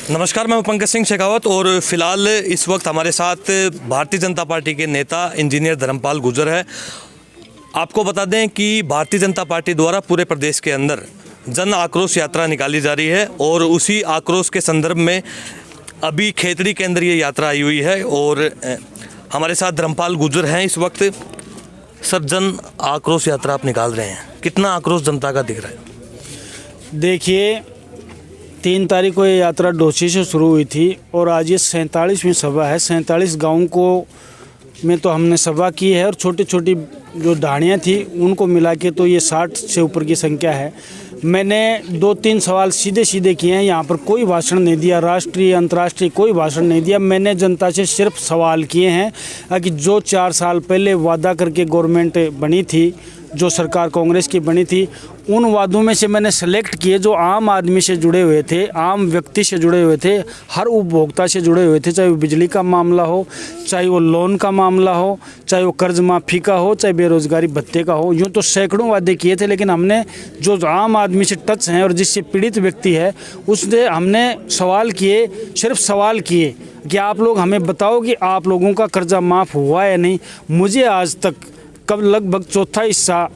नमस्कार, मैं पंकज सिंह शेखावत और फिलहाल इस वक्त हमारे साथ भारतीय जनता पार्टी के नेता इंजीनियर धर्मपाल गुर्जर है। आपको बता दें कि भारतीय जनता पार्टी द्वारा पूरे प्रदेश के अंदर जन आक्रोश यात्रा निकाली जा रही है और उसी आक्रोश के संदर्भ में अभी खेतड़ी के अंदर ये यात्रा आई हुई है और हमारे साथ धर्मपाल गुर्जर हैं इस वक्त। सर, जन आक्रोश यात्रा आप निकाल रहे हैं, कितना आक्रोश जनता का दिख रहा है? देखिए, 3 तारीख को ये यात्रा डोसी से शुरू हुई थी और आज ये 47वीं सभा है। 47 गाँव को में तो हमने सभा की है और छोटी छोटी जो ढाणियाँ थी उनको मिला के तो ये 60 से ऊपर की संख्या है। मैंने 2-3 सवाल सीधे सीधे किए हैं। यहाँ पर कोई भाषण नहीं दिया, राष्ट्रीय अंतर्राष्ट्रीय कोई भाषण नहीं दिया। मैंने जनता से सिर्फ सवाल किए हैं कि जो 4 साल पहले वादा करके गवर्नमेंट बनी थी, जो सरकार कांग्रेस की बनी थी, उन वादों में से मैंने सेलेक्ट किए जो आम आदमी से जुड़े हुए थे, आम व्यक्ति से जुड़े हुए थे, हर उपभोक्ता से जुड़े हुए थे। चाहे वो बिजली का मामला हो, चाहे वो लोन का मामला हो, चाहे वो कर्ज माफ़ी का हो, चाहे बेरोजगारी भत्ते का हो। यूँ तो सैकड़ों वादे किए थे, लेकिन हमने जो आम आदमी से टच हैं और जिससे पीड़ित व्यक्ति है उससे हमने सवाल किए, सिर्फ सवाल किए कि आप लोग हमें बताओ कि आप लोगों का कर्जा माफ़ हुआ या नहीं। मुझे आज तक कब लगभग चौथा हिस्सा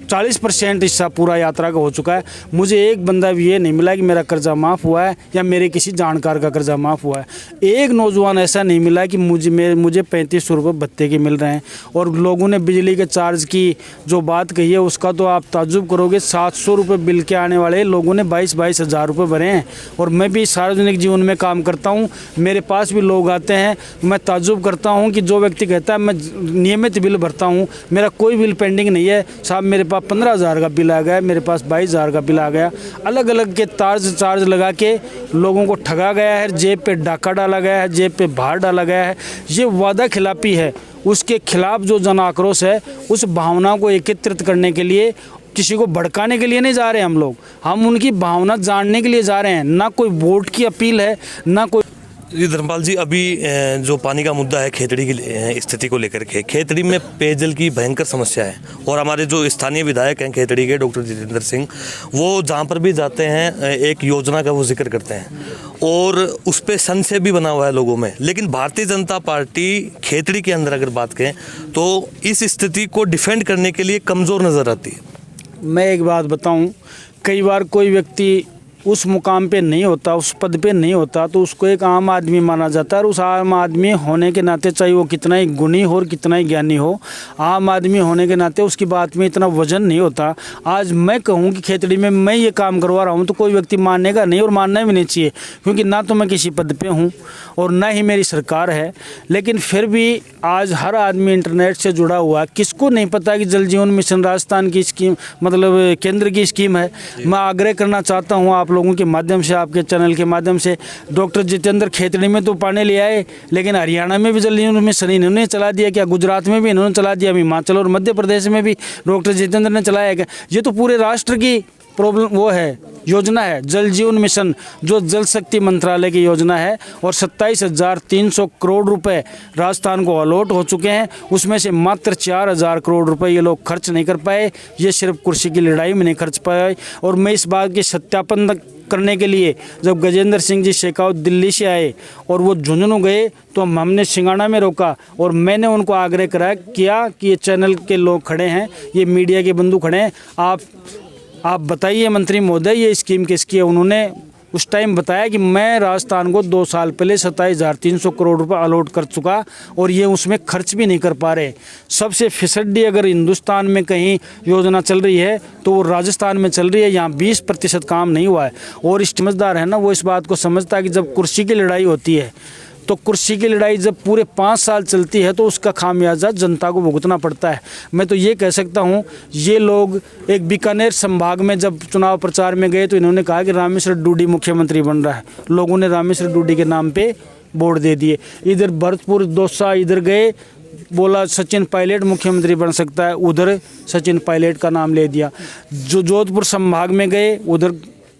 40% हिस्सा पूरा यात्रा का हो चुका है। मुझे एक बंदा भी ये नहीं मिला कि मेरा कर्जा माफ़ हुआ है या मेरे किसी जानकार का कर्जा माफ़ हुआ है। एक नौजवान ऐसा नहीं मिला कि मुझे 3500 रुपये भत्ते के मिल रहे हैं। और लोगों ने बिजली के चार्ज की जो बात कही है उसका तो आप ताज्जुब करोगे। 700 रुपये बिल के आने वाले लोगों ने 22-22 हज़ार रुपये भरे हैं। और मैं भी सार्वजनिक जीवन में काम करता हूँ, मेरे पास भी लोग आते हैं। मैं ताज्जुब करता हूँ कि जो व्यक्ति कहता है मैं नियमित बिल भरता हूँ, मेरा कोई बिल पेंडिंग नहीं है, साहब मेरे 15,000 का बिल आ गया, मेरे पास 22,000 का बिल आ गया। अलग अलग के चार्ज लगा के लोगों को ठगा गया है, जेब पे डाका डाला गया है, जेब पे भार डाला गया है। ये वादा खिलाफी है। उसके खिलाफ जो जन आक्रोश है, उस भावना को एकत्रित करने के लिए, किसी को भड़काने के लिए नहीं जा रहे हम उनकी भावना जानने के लिए जा रहे हैं। ना कोई वोट की अपील है, ना कोई। जी धर्मपाल जी, अभी जो पानी का मुद्दा है खेतड़ी की स्थिति को लेकर के, खेतड़ी में पेयजल की भयंकर समस्या है और हमारे जो स्थानीय विधायक हैं खेतड़ी के डॉक्टर जितेंद्र सिंह, वो जहाँ पर भी जाते हैं एक योजना का वो जिक्र करते हैं और उस पर संशय भी बना हुआ है लोगों में। लेकिन भारतीय जनता पार्टी खेतड़ी के अंदर अगर बात करें तो इस स्थिति को डिफेंड करने के लिए कमज़ोर नज़र आती है। मैं एक बात बताऊँ, कई बार कोई व्यक्ति उस मुकाम पे नहीं होता, उस पद पे नहीं होता, तो उसको एक आम आदमी माना जाता है। और उस आम आदमी होने के नाते, चाहे वो कितना ही गुणी हो और कितना ही ज्ञानी हो, आम आदमी होने के नाते उसकी बात में इतना वजन नहीं होता। आज मैं कहूँ कि खेतड़ी में मैं ये काम करवा रहा हूँ तो कोई व्यक्ति मानेगा नहीं और मानना भी नहीं चाहिए, क्योंकि ना तो मैं किसी पद पे हूँ और ना ही मेरी सरकार है। लेकिन फिर भी आज हर आदमी इंटरनेट से जुड़ा हुआ है। किसको नहीं पता कि जल जीवन मिशन राजस्थान की स्कीम, मतलब केंद्र की स्कीम है। मैं आग्रह करना चाहता हूँ आप लोगों के माध्यम से, आपके चैनल के माध्यम से, डॉक्टर जितेंद्र खेतड़ी में तो पानी ले आए, लेकिन हरियाणा में भी जल जीवन मिशन इन्होंने चला दिया क्या? गुजरात में भी इन्होंने चला दिया, हिमाचल और मध्य प्रदेश में भी डॉक्टर जितेंद्र ने चलाया क्या? ये तो पूरे राष्ट्र की प्रॉब्लम वो है, योजना है जल जीवन मिशन, जो जल शक्ति मंत्रालय की योजना है। और 27,300 करोड़ रुपए राजस्थान को अलॉट हो चुके हैं। उसमें से मात्र 4,000 करोड़ रुपए ये लोग खर्च नहीं कर पाए। ये सिर्फ कुर्सी की लड़ाई में नहीं खर्च पाए। और मैं इस बात के सत्यापन करने के लिए जब गजेंद्र सिंह जी शेखावत दिल्ली से आए और वो झुंझुनू गए तो हमने सिंगाना में रोका और मैंने उनको आग्रह किया कि ये चैनल के लोग खड़े हैं, ये मीडिया के बंधु खड़े हैं, आप बताइए मंत्री महोदय ये स्कीम किसकी है। उन्होंने उस टाइम बताया कि मैं राजस्थान को 2 साल पहले 27,300 करोड़ रुपए अलॉट कर चुका और ये उसमें खर्च भी नहीं कर पा रहे। सबसे फिसड्डी अगर हिंदुस्तान में कहीं योजना चल रही है तो वो राजस्थान में चल रही है। यहाँ 20% काम नहीं हुआ है। और समझदार है ना, वो इस बात को समझता है कि जब कुर्सी की लड़ाई होती है तो कुर्सी की लड़ाई जब पूरे 5 साल चलती है तो उसका खामियाजा जनता को भुगतना पड़ता है। मैं तो ये कह सकता हूँ, ये लोग एक बीकानेर संभाग में जब चुनाव प्रचार में गए तो इन्होंने कहा कि रामेश्वर डूडी मुख्यमंत्री बन रहा है। लोगों ने रामेश्वर डूडी के नाम पे वोट दे दिए। इधर भरतपुर दौसा इधर गए, बोला सचिन पायलट मुख्यमंत्री बन सकता है, उधर सचिन पायलट का नाम ले दिया। जो जोधपुर संभाग में गए उधर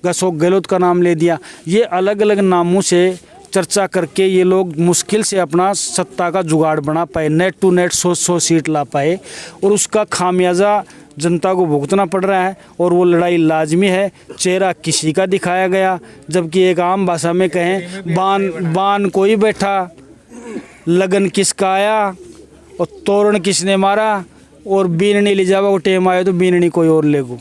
अशोक गहलोत का नाम ले दिया। ये अलग अलग नामों से चर्चा करके ये लोग मुश्किल से अपना सत्ता का जुगाड़ बना पाए, नेट टू नेट 100 सीट ला पाए। और उसका खामियाजा जनता को भुगतना पड़ रहा है और वो लड़ाई लाजमी है। चेहरा किसी का दिखाया गया, जबकि एक आम भाषा में कहें बान कोई बैठा, लगन किसका आया और तोरण किसने मारा, और बीननी ले जावा को टेम आया तो बीननी कोई और ले गो।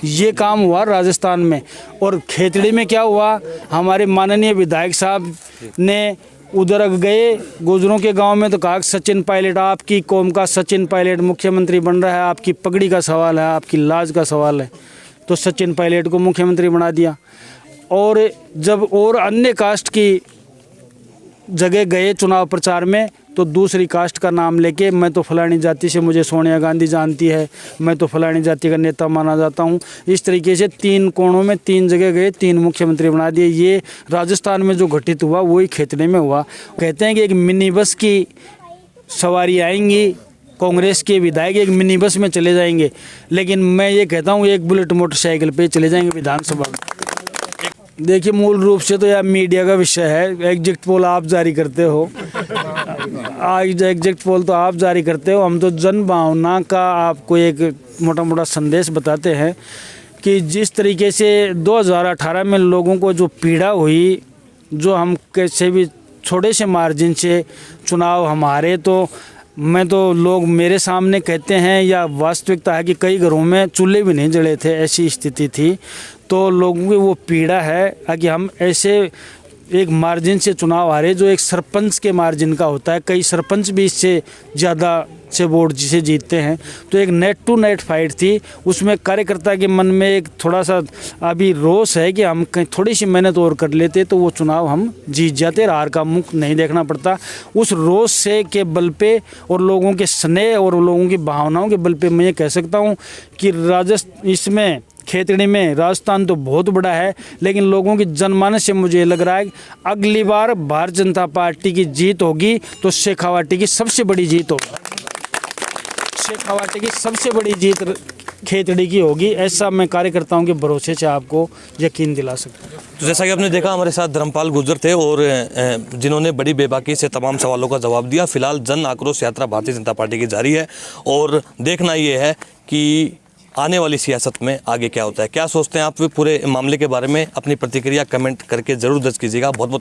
ये काम हुआ राजस्थान में। और खेतड़ी में क्या हुआ, हमारे माननीय विधायक साहब ने उधर गए गुजरों के गांव में तो कहा सचिन पायलट, आपकी कौम का सचिन पायलट मुख्यमंत्री बन रहा है, आपकी पगड़ी का सवाल है, आपकी लाज का सवाल है। तो सचिन पायलट को मुख्यमंत्री बना दिया। और जब और अन्य कास्ट की जगह गए चुनाव प्रचार में तो दूसरी कास्ट का नाम लेके मैं तो फलानी जाति से, मुझे सोनिया गांधी जानती है, मैं तो फलानी जाति का नेता माना जाता हूँ। इस तरीके से 3 कोणों में 3 जगह गए, 3 मुख्यमंत्री बना दिए। ये राजस्थान में जो घटित हुआ वही खेतड़े में हुआ। कहते हैं कि एक मिनी बस की सवारी आएंगी, कांग्रेस के विधायक एक मिनी बस में चले जाएंगे, लेकिन मैं ये कहता हूँ एक बुलेट मोटरसाइकिल पे चले जाएंगे विधानसभा में। देखिए, मूल रूप से तो यह मीडिया का विषय है। एग्जिट पोल आप जारी करते हो, आज एग्जिट पोल तो आप जारी करते हो, हम तो जन भावना का आपको एक मोटा मोटा संदेश बताते हैं कि जिस तरीके से 2018 में लोगों को जो पीड़ा हुई, जो हम कैसे भी थोड़े से मार्जिन से चुनाव हमारे, तो मैं तो लोग मेरे सामने कहते हैं या वास्तविकता है कि कई घरों में चूल्हे भी नहीं जले थे, ऐसी स्थिति थी। तो लोगों की वो पीड़ा है कि हम ऐसे एक मार्जिन से चुनाव हारे जो एक सरपंच के मार्जिन का होता है। कई सरपंच भी इससे ज़्यादा से वोट जिसे जीतते हैं। तो एक नेट टू नेट फाइट थी, उसमें कार्यकर्ता के मन में एक थोड़ा सा अभी रोष है कि हम कहीं थोड़ी सी मेहनत और कर लेते तो वो चुनाव हम जीत जाते, हार का मुख नहीं देखना पड़ता। उस रोष से के बल पे और लोगों के स्नेह और लोगों की भावनाओं के बल पे मैं ये कह सकता हूँ कि इसमें खेतड़ी में राजस्थान तो बहुत बड़ा है, लेकिन लोगों की जनमानस से मुझे लग रहा है कि अगली बार भारतीय जनता पार्टी की जीत होगी तो शेखावाटी की सबसे बड़ी जीत होगी। शेखावाटी की सबसे बड़ी जीत खेतड़ी की होगी, ऐसा मैं कार्यकर्ताओं के भरोसे से आपको यकीन दिला सकता हूँ। तो जैसा कि आपने देखा, हमारे साथ धर्मपाल गुर्जर थे और जिन्होंने बड़ी बेबाकी से तमाम सवालों का जवाब दिया। फिलहाल जन आक्रोश यात्रा भारतीय जनता पार्टी की जारी है और देखना ये है कि आने वाली सियासत में आगे क्या होता है। क्या सोचते हैं आप पूरे मामले के बारे में? अपनी प्रतिक्रिया कमेंट करके ज़रूर दर्ज कीजिएगा। बहुत बहुत